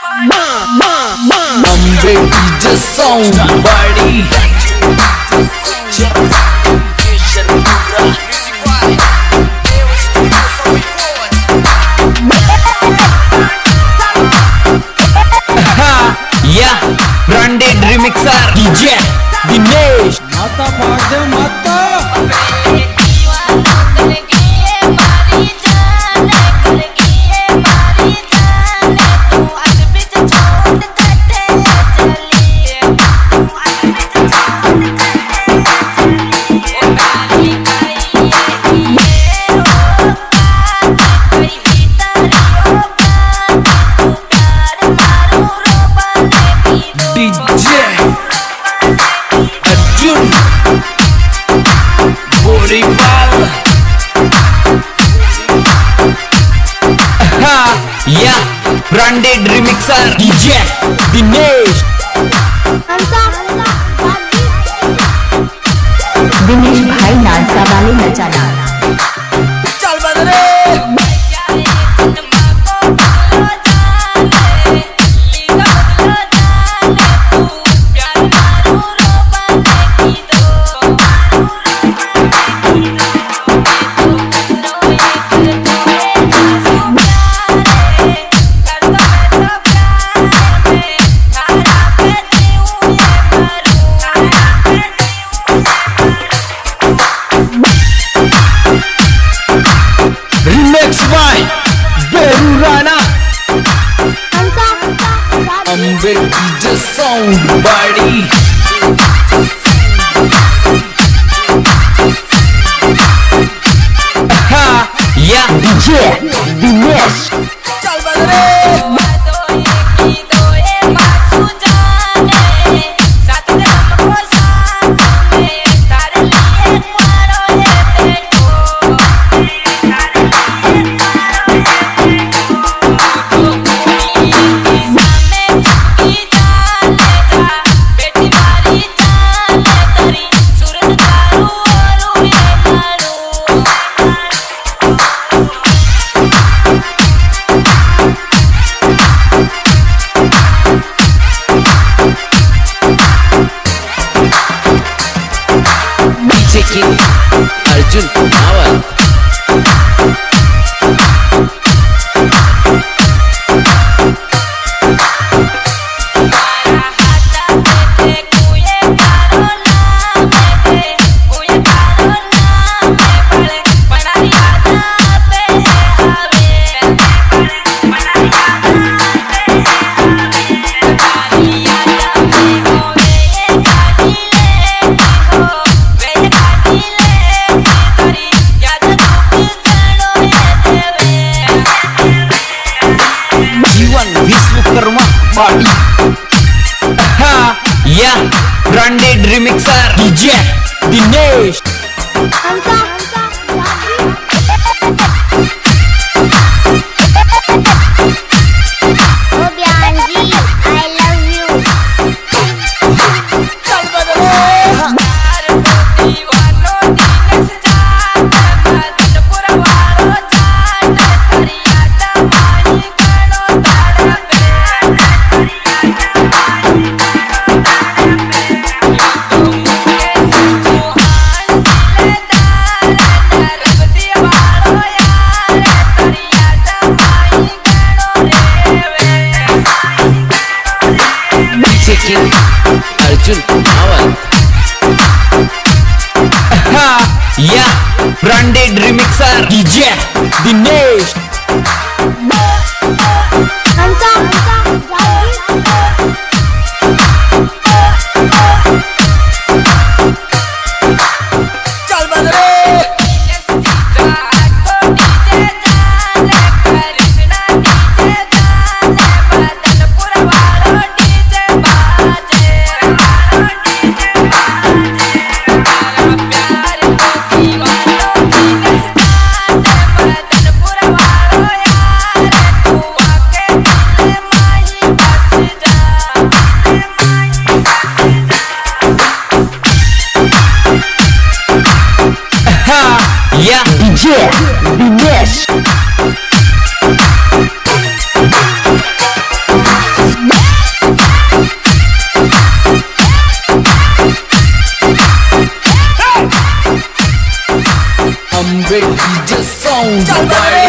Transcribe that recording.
Amber DJ sound body. Yeah, branded remixer DJ Dinesh. Mata paade mata. DJ Arjun Boriwal. Yeah, branded remixer DJ Dinesh. Dinesh भाई नाचा वाले नचाना चल बदरे Remix by Beru Rana. Amber DJ sound body. Yeah, DJ Dinesh. चल बदरे King Arjun Nawal. Party. Yeah, branded remixer DJ Dinesh. King Arjun Nawal. Yeah, branded remixer DJ Dinesh. चल बदरे Yeah, DJ Dinesh. sound. चल बना रे